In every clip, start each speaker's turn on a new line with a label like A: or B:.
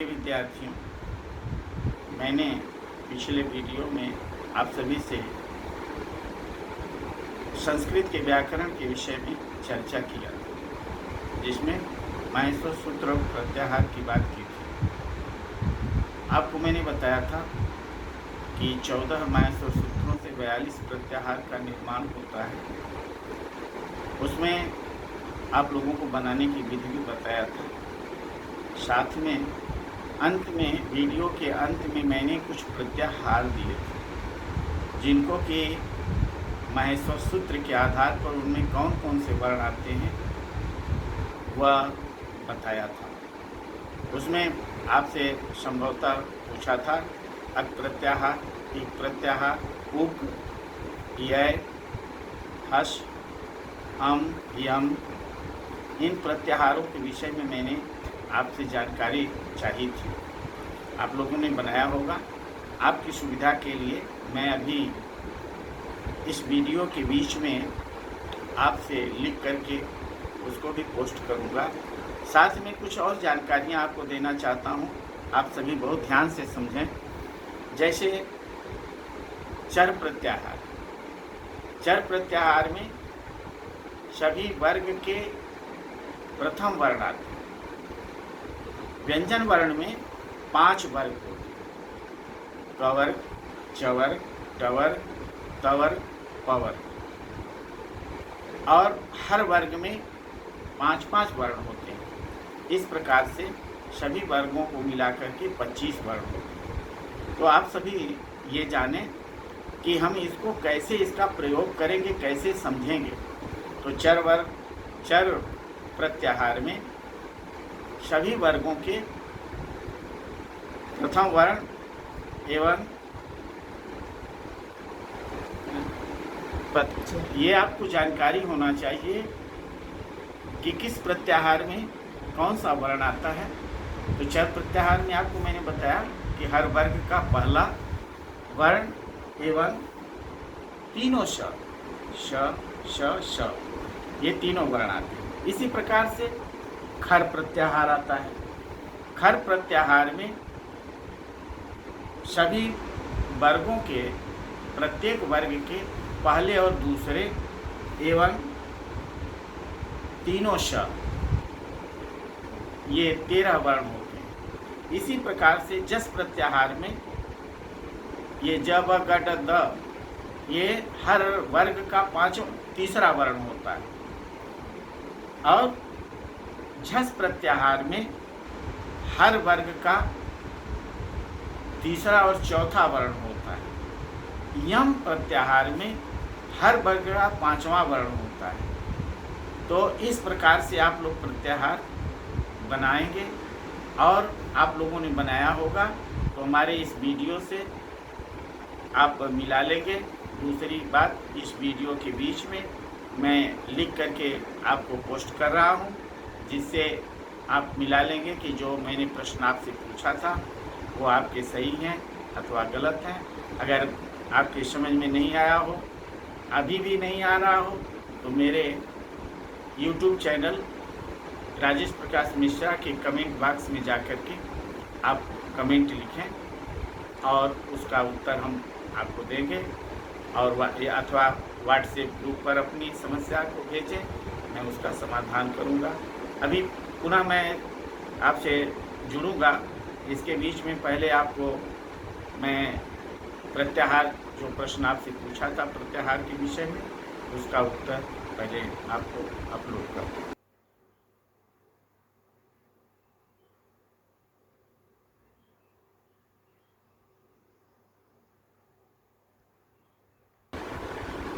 A: विद्यार्थियों, मैंने पिछले वीडियो में आप सभी से संस्कृत के व्याकरण के विषय में चर्चा किया, जिसमें माहेश्वर सूत्र और प्रत्याहार की बात की थी। आपको मैंने बताया था कि 14 माहेश्वर सूत्रों से 42 प्रत्याहार का निर्माण होता है। उसमें आप लोगों को बनाने की विधि भी बताया था। साथ में अंत में, वीडियो के अंत में मैंने कुछ प्रत्याहार दिए थे, जिनको कि माहेश्वर सूत्र के आधार पर उनमें कौन कौन से वर्ण आते हैं वह बताया था। उसमें आपसे संभवतः पूछा था अक प्रत्याहार, इक प्रत्याहार, उक, य, हस, अम, यम, इन प्रत्याहारों के विषय में मैंने आपसे जानकारी चाहिए थी। आप लोगों ने बनाया होगा। आपकी सुविधा के लिए मैं अभी इस वीडियो के बीच में आपसे लिख करके उसको भी पोस्ट करूंगा। साथ में कुछ और जानकारियां आपको देना चाहता हूं, आप सभी बहुत ध्यान से समझें। जैसे चर प्रत्याहार, चर प्रत्याहार में सभी वर्ग के प्रथम वर्ण आते हैं। व्यंजन वर्ण में 5 वर्ग होते हैं: कवर्ग, चवर्ग, टवर्ग, तवर्ग, पवर्ग। और हर वर्ग में 5-5 वर्ण होते हैं। इस प्रकार से सभी वर्गों को मिलाकर के 25 वर्ण होते हैं। तो आप सभी ये जानें कि हम इसको कैसे, इसका प्रयोग करेंगे, कैसे समझेंगे। तो चर प्रत्याहार में सभी वर्गों के प्रथम वर्ण एवं ये आपको जानकारी होना चाहिए कि किस प्रत्याहार में कौन सा वर्ण आता है। तो चर प्रत्याहार में आपको मैंने बताया कि हर वर्ग का पहला वर्ण एवं तीनों श, श, ये तीनों वर्ण आते हैं। इसी प्रकार से खर प्रत्याहार आता है। खर प्रत्याहार में सभी वर्गों के, प्रत्येक वर्ग के पहले और दूसरे एवं तीनों श, ये 13 वर्ण होते हैं। इसी प्रकार से जस प्रत्याहार में ये ज, ब, ग, ड, द, ये हर वर्ग का तीसरा वर्ण होता है। और झस प्रत्याहार में हर वर्ग का तीसरा और चौथा वर्ण होता है। यम प्रत्याहार में हर वर्ग का 5वां वर्ण होता है। तो इस प्रकार से आप लोग प्रत्याहार बनाएंगे और आप लोगों ने बनाया होगा तो हमारे इस वीडियो से आप मिला लेंगे। दूसरी बात, इस वीडियो के बीच में मैं लिख करके आपको पोस्ट कर रहा हूं, जिससे आप मिला लेंगे कि जो मैंने प्रश्न आपसे पूछा था वो आपके सही हैं अथवा गलत हैं। अगर आपके समझ में नहीं आया हो, अभी भी नहीं आ रहा हो, तो मेरे YouTube चैनल राजेश प्रकाश मिश्रा के कमेंट बॉक्स में जाकर के आप कमेंट लिखें और उसका उत्तर हम आपको देंगे। और अथवा व्हाट्सएप ग्रुप पर अपनी समस्या को भेजें, मैं उसका समाधान करूंगा। अभी पुनः मैं आपसे जुड़ूंगा। इसके बीच में पहले आपको मैं प्रत्याहार, जो प्रश्न आपसे पूछा था प्रत्याहार के विषय में, उसका उत्तर पहले आपको अपलोड कर दूँ।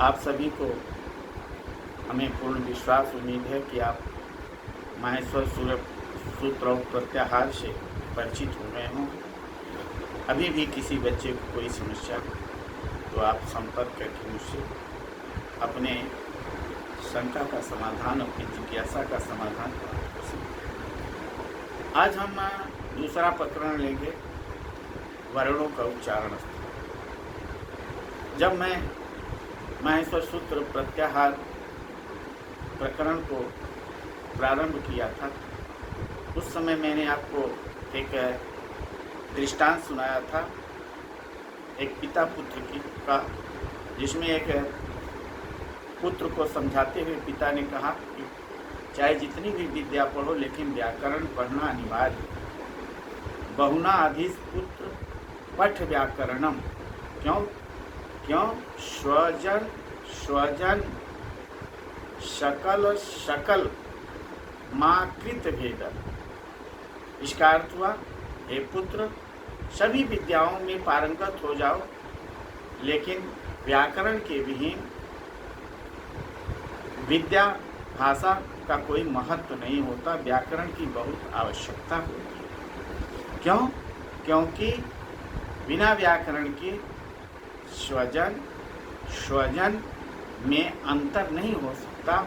A: आप सभी को हमें पूर्ण विश्वास, उम्मीद है कि आप माहेश्वर सूत्र और प्रत्याहार से परिचित हो गए हों। अभी भी किसी बच्चे को कोई समस्या हो तो आप संपर्क करके मुझसे अपने शंका का समाधान, अपनी जिज्ञासा का समाधान कर सकते। आज हम दूसरा प्रकरण लेंगे, वर्णों का उच्चारण। जब मैं माहेश्वर सूत्र प्रत्याहार प्रकरण को प्रारंभ किया था, उस समय मैंने आपको एक दृष्टांत सुनाया था एक पिता पुत्र का, जिसमें एक पुत्र को समझाते हुए पिता ने कहा कि चाहे जितनी भी विद्या पढ़ो लेकिन व्याकरण पढ़ना अनिवार्य। बहुना अधिस पुत्र पठ व्याकरणम। क्यों? स्वजन शकल माकृत भेद। इसका अर्थ हुआ, हे पुत्र, सभी विद्याओं में पारंगत हो जाओ, लेकिन व्याकरण के विहीन विद्या भाषा का कोई महत्व नहीं होता। व्याकरण की बहुत आवश्यकता होती है। क्यों? क्योंकि बिना व्याकरण के स्वजन में अंतर नहीं हो सकता,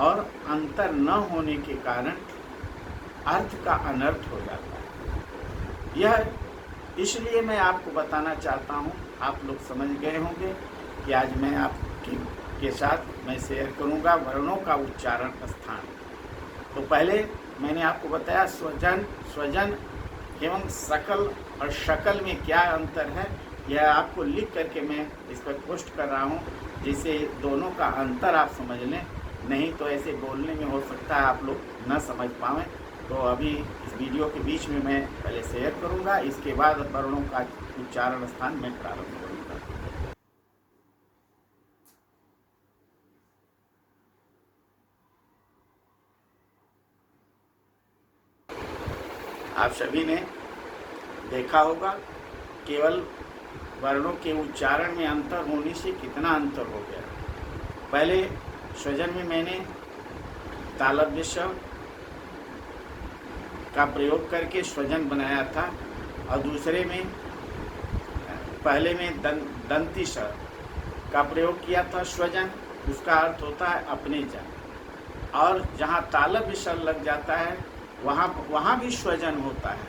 A: और अंतर न होने के कारण अर्थ का अनर्थ हो जाता है। यह इसलिए मैं आपको बताना चाहता हूँ, आप लोग समझ गए होंगे कि आज मैं आपके साथ मैं शेयर करूँगा वर्णों का उच्चारण स्थान। तो पहले मैंने आपको बताया स्वजन एवं सकल और शकल में क्या अंतर है, यह आपको लिख करके मैं इस पर पोस्ट कर रहा हूँ, जिससे दोनों का अंतर आप समझ लें। नहीं तो ऐसे बोलने में हो सकता है आप लोग न समझ पाएँ। तो अभी इस वीडियो के बीच में मैं पहले शेयर करूँगा, इसके बाद वर्णों का उच्चारण स्थान मैं प्रारंभ करूँगा। आप सभी ने देखा होगा केवल वर्णों के उच्चारण में अंतर होने से कितना अंतर हो गया। पहले स्वजन में मैंने तालव्य स्वर का प्रयोग करके स्वजन बनाया था, और दूसरे में पहले में दंती स्वर का प्रयोग किया था स्वजन। उसका अर्थ होता है अपने जन, और जहाँ तालव्य स्वर लग जाता है वहाँ भी स्वजन होता है,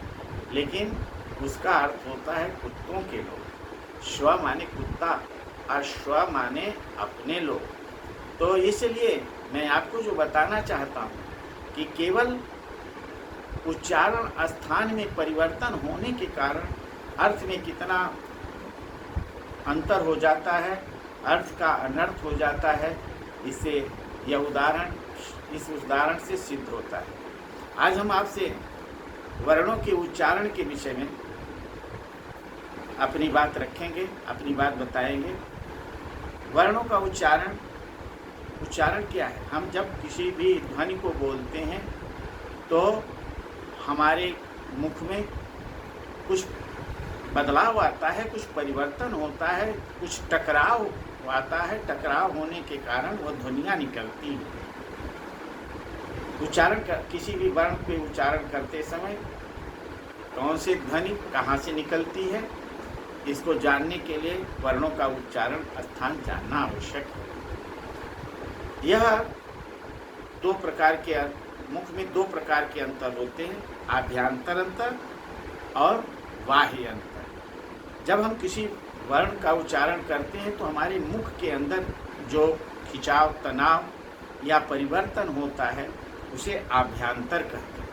A: लेकिन उसका अर्थ होता है कुत्तों के लोग। स्व माने कुत्ता और स्व माने अपने लोग। तो इसलिए मैं आपको जो बताना चाहता हूँ कि केवल उच्चारण स्थान में परिवर्तन होने के कारण अर्थ में कितना अंतर हो जाता है, अर्थ का अनर्थ हो जाता है। इससे यह इस उदाहरण से सिद्ध होता है। आज हम आपसे वर्णों के उच्चारण के विषय में अपनी बात रखेंगे, अपनी बात बताएंगे। वर्णों का उच्चारण क्या है? हम जब किसी भी ध्वनि को बोलते हैं तो हमारे मुख में कुछ बदलाव आता है, कुछ परिवर्तन होता है, कुछ टकराव आता है। टकराव होने के कारण वह ध्वनियाँ निकलती हैं। किसी भी वर्ण पे उच्चारण करते समय कौन सी ध्वनि कहाँ से निकलती है, इसको जानने के लिए वर्णों का उच्चारण स्थान जानना आवश्यक है। यह मुख में दो प्रकार के अंतर होते हैं, आभ्यंतर अंतर और बाह्य अंतर। जब हम किसी वर्ण का उच्चारण करते हैं तो हमारे मुख के अंदर जो खिंचाव, तनाव या परिवर्तन होता है उसे आभ्यंतर कहते हैं।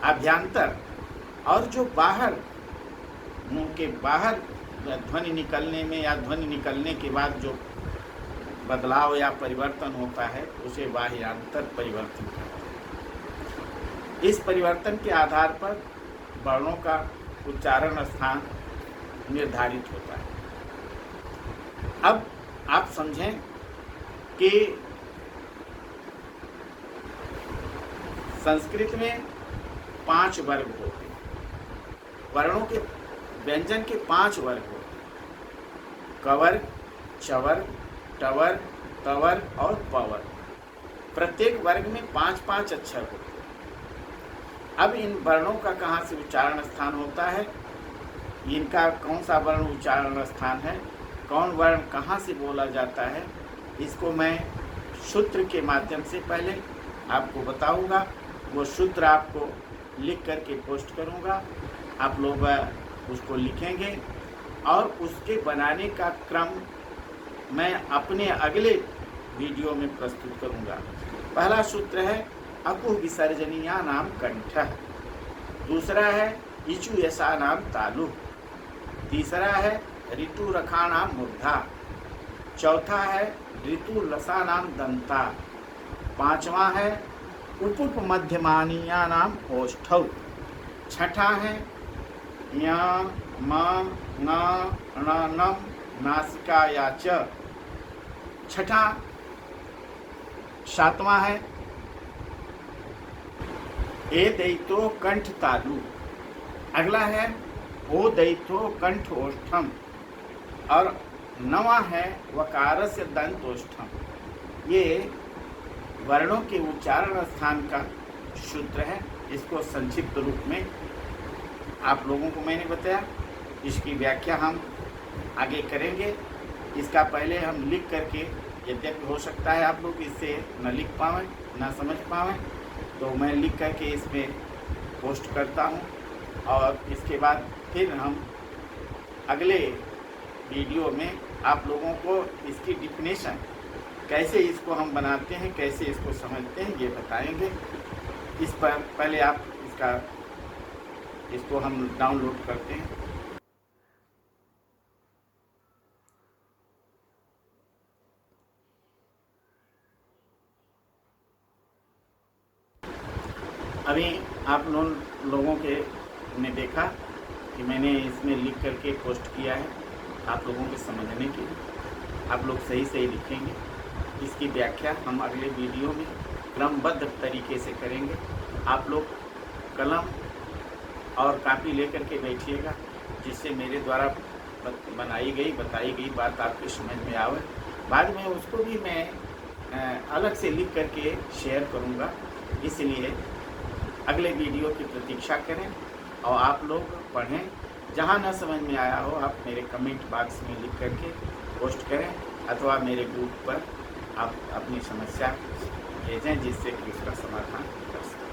A: आभ्यंतर। और जो बाहर, मुंह के बाहर ध्वनि निकलने में या ध्वनि निकलने के बाद जो बदलाव या परिवर्तन होता है उसे बाह्यांतर परिवर्तन कहते हैं। इस परिवर्तन के आधार पर वर्णों का उच्चारण स्थान निर्धारित होता है। अब आप समझें कि संस्कृत में 5 वर्ग होते हैं। वर्णों के व्यंजन के 5 वर्ग होते हैं: कवर्ग, चवर्ग, टवर्ग, तवर्ग और पवर्ग। प्रत्येक वर्ग में 5-5 अक्षर होते हैं। अब इन वर्णों का कहाँ से उच्चारण स्थान होता है, इनका कौन सा वर्ण उच्चारण स्थान है, कौन वर्ण कहाँ से बोला जाता है, इसको मैं सूत्र के माध्यम से पहले आपको बताऊंगा। वो सूत्र आपको लिख करके पोस्ट करूंगा, आप लोग उसको लिखेंगे और उसके बनाने का क्रम मैं अपने अगले वीडियो में प्रस्तुत करूंगा। पहला सूत्र है अकुह विसर्जनीया नाम कंठ। दूसरा है इचु यशानाम तालु। तीसरा है ऋतु रखानाम मूर्धा। चौथा है ऋतु लसानाम दंता। पांचवा है उपुप मध्यमानीया नाम ओष्ठौ। छठा है य म न ण नम नासिकाया च। छठा। सातवां है ए दैतो कंठ तालु। अगला है ओ दैतो कंठ ओष्ठम। और नवा है वकारस्य दंतोष्ठम। ये वर्णों के उच्चारण स्थान का सूत्र है। इसको संक्षिप्त रूप में आप लोगों को मैंने बताया। इसकी व्याख्या हम आगे करेंगे। इसका पहले हम लिख करके, यद्यपि हो सकता है आप लोग इससे न लिख पाएँ न समझ पाएँ, तो मैं लिख करके इसमें पोस्ट करता हूँ। और इसके बाद फिर हम अगले वीडियो में आप लोगों को इसकी डिफिनेशन, कैसे इसको हम बनाते हैं, कैसे इसको समझते हैं, ये बताएंगे। इस पर पहले आप इसको हम डाउनलोड करते हैं। अभी आप लोगों के ने देखा कि मैंने इसमें लिख करके पोस्ट किया है आप लोगों के समझने के लिए। आप लोग सही सही लिखेंगे। इसकी व्याख्या हम अगले वीडियो में क्रमबद्ध तरीके से करेंगे। आप लोग कलम और कापी लेकर के बैठिएगा, जिससे मेरे द्वारा बताई गई बात आपकी समझ में आवे। बाद में उसको भी मैं अलग से लिख करके शेयर करूँगा। इसलिए अगले वीडियो की प्रतीक्षा करें और आप लोग पढ़ें। जहाँ न समझ में आया हो आप मेरे कमेंट बॉक्स में लिख करके पोस्ट करें, अथवा मेरे ग्रुप पर आप अपनी समस्या भेजें, जिससे कि उसका समाधान कर सकें।